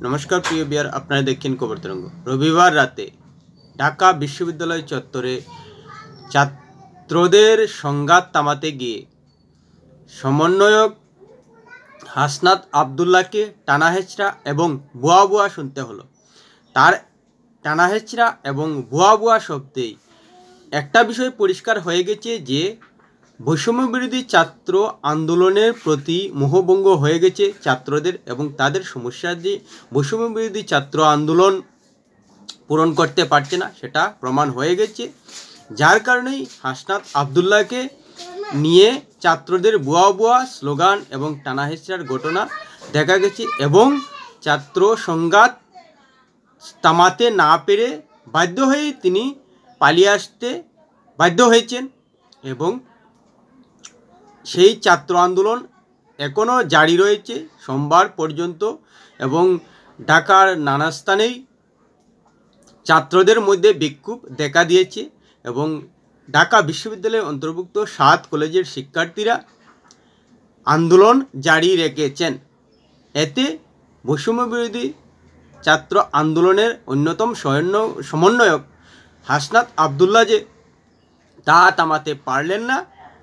নমস্কার প্রিয় বিয়ার, আপনারা দেখছেন খবর তরঙ্গ। রবিবার রাতে ঢাকা বিশ্ববিদ্যালয় চত্বরে ছাত্রদের সংঘাত থামাতে গিয়ে সমন্বয়ক হাসনাত আবদুল্লাহকে টানাহেচড়া এবং ভুয়া ভুয়া শুনতে হলো। তার টানাহেচড়া এবং ভুয়া ভুয়া শব্দেই একটা বিষয় পরিষ্কার হয়ে গেছে যে বৈষম্যবিরোধী ছাত্র আন্দোলনের প্রতি মোহভঙ্গ হয়ে গেছে ছাত্রদের, এবং তাদের সমস্যা যে বৈষম্যবিরোধী ছাত্র আন্দোলন পূরণ করতে পারছে না সেটা প্রমাণ হয়ে গেছে। যার কারণেই হাসনাত আবদুল্লাহকে নিয়ে ছাত্রদের ভুয়া ভুয়া স্লোগান এবং টানাহেচড়ার ঘটনা দেখা গেছে, এবং ছাত্র সংঘাত থামাতে না পেরে বাধ্য হয়েই তিনি পালিয়ে আসতে বাধ্য হয়েছেন, এবং সেই ছাত্র আন্দোলন এখনও জারি রয়েছে সোমবার পর্যন্ত, এবং ঢাকার নানা স্থানেই ছাত্রদের মধ্যে বিক্ষোভ দেখা দিয়েছে, এবং ঢাকা বিশ্ববিদ্যালয়ের অন্তর্ভুক্ত 7 কলেজের শিক্ষার্থীরা আন্দোলন জারি রেখেছেন। এতে বৈষম্যবিরোধী ছাত্র আন্দোলনের অন্যতম সমন্বয়ক হাসনাত আবদুল্লাহ যে তা থামাতে পারলেন না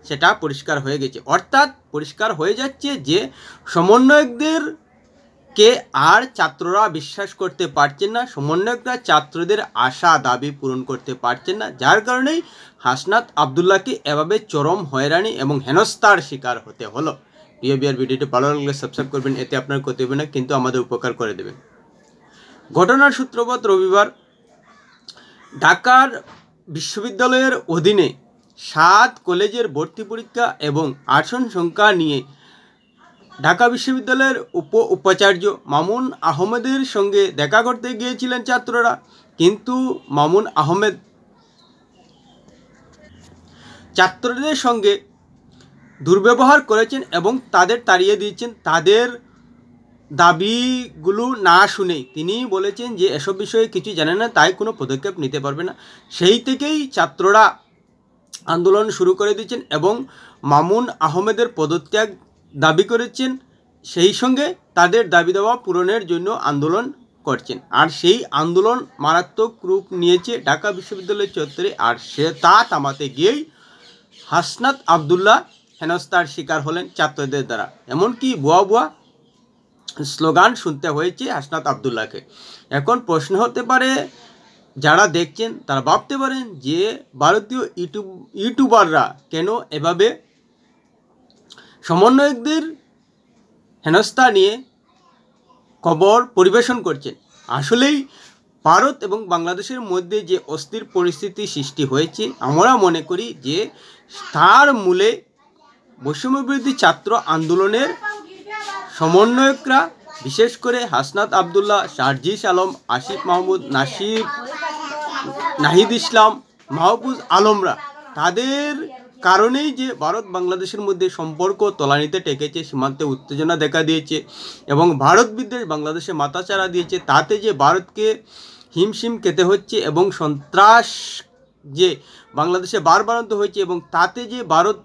সেটা পরিষ্কার হয়ে গেছে। অর্থাৎ পরিষ্কার হয়ে যাচ্ছে যে সমন্বয়কদেরকে আর ছাত্ররা বিশ্বাস করতে পারছেন না, সমন্বয়করা ছাত্রদের আশা দাবি পূরণ করতে পারছেন না, যার কারণেই হাসনাত আবদুল্লাহকে এভাবে চরম হয়রানি এবং হেনস্থার শিকার হতে হলো। প্রিয় বিয়ার, ভিডিওটি ভালো লাগলে সাবস্ক্রাইব করবেন, এতে আপনার ক্ষতি হবে না কিন্তু আমাদের উপকার করে দেবেন। ঘটনার সূত্রপাত রবিবার ঢাকার বিশ্ববিদ্যালয়ের অধীনে 7 কলেজের ভর্তি পরীক্ষা এবং আসন সংখ্যা নিয়ে ঢাকা বিশ্ববিদ্যালয়ের উপাচার্য মামুন আহমেদের সঙ্গে দেখা করতে গিয়েছিলেন ছাত্ররা, কিন্তু মামুন আহমেদ ছাত্রদের সঙ্গে দুর্ব্যবহার করেছেন এবং তাদের তাড়িয়ে দিয়েছেন। তাদের দাবিগুলো না শুনেই তিনি বলেছেন যে এসব বিষয়ে কিছু জানে না, তাই কোনো পদক্ষেপ নিতে পারবে না। সেই থেকেই ছাত্ররা আন্দোলন শুরু করে দিয়েছেন এবং মামুন আহমেদের পদত্যাগ দাবি করেছেন, সেই সঙ্গে তাদের দাবি দাওয়া পূরণের জন্য আন্দোলন করছেন। আর সেই আন্দোলন মারাত্মক রূপ নিয়েছে ঢাকা বিশ্ববিদ্যালয় চত্বরে, আর সে তা থামাতে গিয়েই হাসনাত আবদুল্লাহ হেনস্থার শিকার হলেন ছাত্রদের দ্বারা। এমনকি ভুয়া ভুয়া স্লোগান শুনতে হয়েছে হাসনাত আবদুল্লাহকে। এখন প্রশ্ন হতে পারে, যারা দেখছেন তারা ভাবতে পারেন যে ভারতীয় ইউটিউবাররা কেন এভাবে সমন্বয়কদের হেনস্থা নিয়ে খবর পরিবেশন করছেন। আসলেই ভারত এবং বাংলাদেশের মধ্যে যে অস্থির পরিস্থিতি সৃষ্টি হয়েছে, আমরা মনে করি যে তার মূলে বৈষম্যবিরোধী ছাত্র আন্দোলনের সমন্বয়করা, বিশেষ করে হাসনাত আবদুল্লাহ, শারজিস আলম, আসিফ মাহমুদ, নাহিদ ইসলাম, মাহফুজ আলমরা, তাদের কারণেই যে ভারত বাংলাদেশের মধ্যে সম্পর্ক তলানিতে টেকেছে, সীমান্তে উত্তেজনা দেখা দিয়েছে এবং ভারত বিদ্বেষ বাংলাদেশে মাথাচাড়া দিয়েছে। তাতে যে ভারতকে হিমশিম খেতে হচ্ছে এবং সন্ত্রাস যে বাংলাদেশে বারবারান্ত হয়েছে, এবং তাতে যে ভারত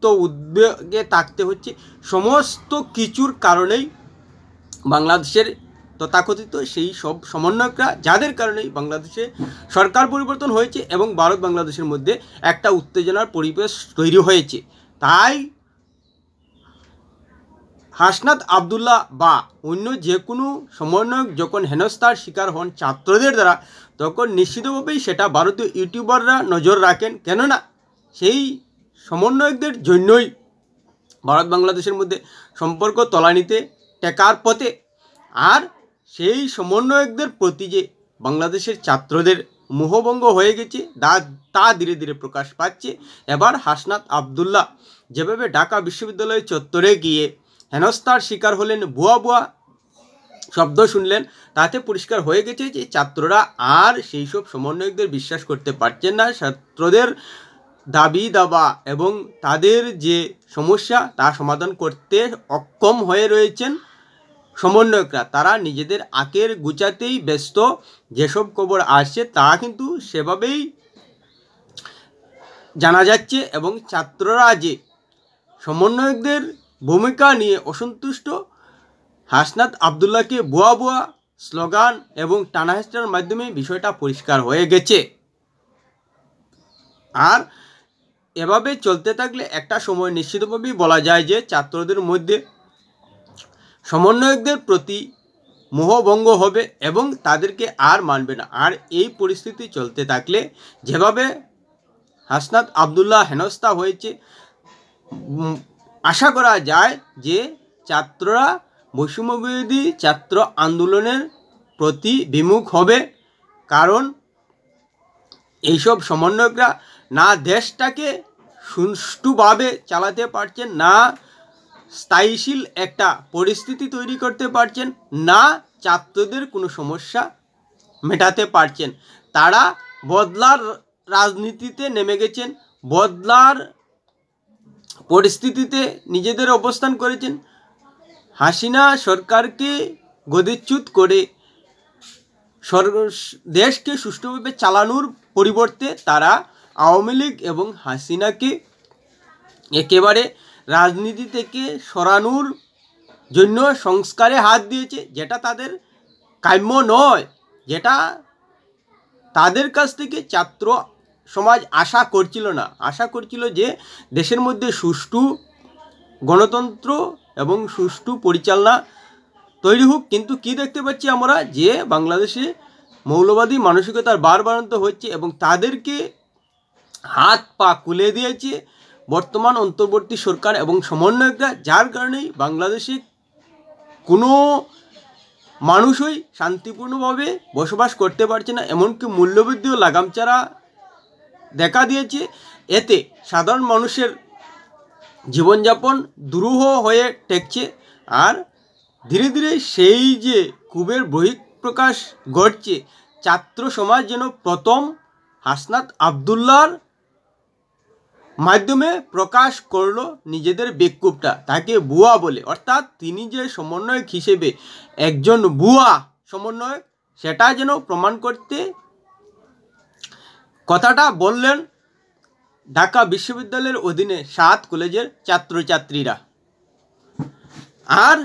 তো উদ্বেগে থাকতে হচ্ছে, সমস্ত কিছুর কারণেই বাংলাদেশের তথাকথিত সেই সব সমন্বয়করা, যাদের কারণেই বাংলাদেশে সরকার পরিবর্তন হয়েছে এবং ভারত বাংলাদেশের মধ্যে একটা উত্তেজনার পরিবেশ তৈরি হয়েছে। তাই হাসনাত আবদুল্লাহ বা অন্য যে কোনো সমন্বয়ক যখন হেনস্থার শিকার হন ছাত্রদের দ্বারা, তখন নিশ্চিতভাবেই সেটা ভারতীয় ইউটিউবাররা নজর রাখেন, কেননা সেই সমন্বয়কদের জন্যই ভারত বাংলাদেশের মধ্যে সম্পর্ক তলানিতে টেকার পথে। আর সেই সমন্বয়কদের প্রতি যে বাংলাদেশের ছাত্রদের মোহভঙ্গ হয়ে গেছে তা ধীরে ধীরে প্রকাশ পাচ্ছে। এবার হাসনাত আবদুল্লাহ যেভাবে ঢাকা বিশ্ববিদ্যালয় চত্বরে গিয়ে হেনস্থার শিকার হলেন, ভুয়া ভুয়া শব্দ শুনলেন, তাতে পরিষ্কার হয়ে গেছে যে ছাত্ররা আর সেই সব সমন্বয়কদের বিশ্বাস করতে পারছেন না। ছাত্রদের দাবি দাবা এবং তাদের যে সমস্যা তা সমাধান করতে অক্ষম হয়ে রয়েছেন সমন্বয়করা। তারা নিজেদের আঁকের গুছাতেই ব্যস্ত। যেসব খবর আসছে তা কিন্তু সেভাবেই জানা যাচ্ছে, এবং ছাত্ররা যে সমন্বয়কদের ভূমিকা নিয়ে অসন্তুষ্ট হাসনাত আবদুল্লাহকে ভুয়া ভুয়া স্লোগান এবং টানাহেঁচড়ার মাধ্যমে বিষয়টা পরিষ্কার হয়ে গেছে। আর এভাবে চলতে থাকলে একটা সময় নিশ্চিতভাবেই বলা যায় যে ছাত্রদের মধ্যে সমন্বয়কদের প্রতি মোহভঙ্গ হবে এবং তাদেরকে আর মানবে না। আর এই পরিস্থিতি চলতে থাকলে যেভাবে হাসনাত আবদুল্লাহ হেনস্থা হয়েছে, আশা করা যায় যে ছাত্ররা বৈষম্যবিরোধী ছাত্র আন্দোলনের প্রতি বিমুখ হবে। কারণ এইসব সমন্বয়করা না দেশটাকে সুষ্ঠুভাবে চালাতে পারছেন, না স্থায়ীশীল একটা পরিস্থিতি তৈরি করতে পারছেন, না ছাত্রদের কোনো সমস্যা মেটাতে পারছেন। তারা বদলার রাজনীতিতে নেমে গেছেন, বদলার পরিস্থিতিতে নিজেদের অবস্থান করেছেন। হাসিনা সরকারকে গদিচ্যুত করে দেশকে সুষ্ঠুভাবে চালানোর পরিবর্তে তারা আওয়ামী লীগ এবং হাসিনাকে একেবারে রাজনীতি থেকে সরানোর জন্য সংস্কারে হাত দিয়েছে, যেটা তাদের কাম্য নয়, যেটা তাদের কাছ থেকে ছাত্র সমাজ আশা করছিল না। আশা করছিল যে দেশের মধ্যে সুষ্ঠু গণতন্ত্র এবং সুষ্ঠু পরিচালনা তৈরি হোক। কিন্তু কি দেখতে পাচ্ছি আমরা, যে বাংলাদেশে মৌলবাদী মানসিকতার বাড়াবাড়ন্ত হচ্ছে এবং তাদেরকে হাত পা খুলে দিয়েছে বর্তমান অন্তর্বর্তী সরকার এবং সমন্বয়করা, যার কারণেই বাংলাদেশে কোনো মানুষই শান্তিপূর্ণভাবে বসবাস করতে পারছে না। এমনকি মূল্যবৃদ্ধিও লাগামছাড়া দেখা দিয়েছে। এতে সাধারণ মানুষের জীবনযাপন দুরূহ হয়ে ঠেকছে। আর ধীরে ধীরে সেই যে ক্ষোভের বহিঃপ্রকাশ ঘটছে, ছাত্র সমাজ যেন প্রথম হাসনাত আবদুল্লাহর মাধ্যমে প্রকাশ করলো নিজেদের বিক্ষোভটা, তাকে ভুয়া বলে। অর্থাৎ তিনি যে সমন্বয়ক হিসেবে একজন ভুয়া সমন্বয়ক, সেটা যেন প্রমাণ করতে কথাটা বললেন ঢাকা বিশ্ববিদ্যালয়ের অধীনে 7 কলেজের ছাত্রছাত্রীরা। আর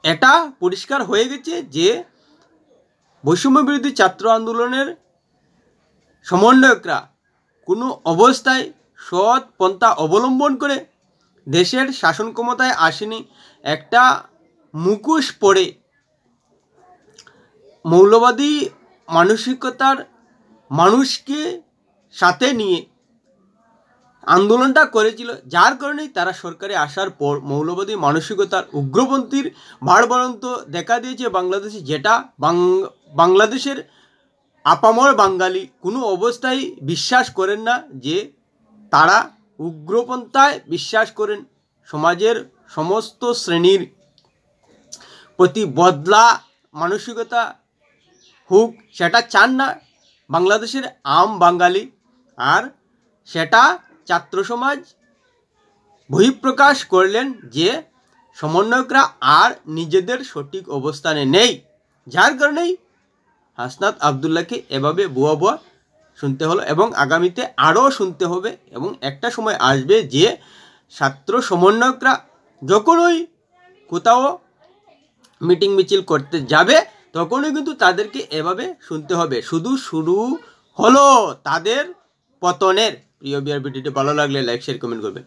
এটা পরিষ্কার হয়ে গেছে যে বৈষম্যবিরোধী ছাত্র আন্দোলনের সমন্বয়করা কোনো অবস্থায় সৎ পন্থা অবলম্বন করে দেশের শাসন ক্ষমতায় আসেনি। একটা মুখোশ পরে মৌলবাদী মানসিকতার মানুষকে সাথে নিয়ে আন্দোলনটা করেছিল, যার কারণেই তারা সরকারে আসার পর মৌলবাদী মানসিকতার উগ্রপন্থীর বাড়বাড়ন্ত দেখা দিয়েছে বাংলাদেশে, যেটা বাংলাদেশের আপামর বাঙালি কোনো অবস্থায় বিশ্বাস করেন না, যে তারা উগ্রপন্থায় বিশ্বাস করেন। সমাজের সমস্ত শ্রেণীর প্রতি বদলা মানসিকতা হোক, সেটা চান না বাংলাদেশের আম বাঙালি। আর সেটা ছাত্র সমাজ বহিঃপ্রকাশ করলেন যে সমন্বয়করা আর নিজেদের সঠিক অবস্থানে নেই, যার কারণেই হাসনাত আবদুল্লাহকে এভাবে ভুয়া ভুয়া শুনতে হলো এবং আগামীতে আরও শুনতে হবে। এবং একটা সময় আসবে যে ছাত্র সমন্বয়করা যখনই কোথাও মিটিং মিছিল করতে যাবে, তখনই কিন্তু তাদেরকে এভাবে শুনতে হবে। শুরু হলো তাদের পতনের। প্রিয় বিআর ভিডিওটি ভালো লাগলে লাইক শেয়ার কমেন্ট করবেন।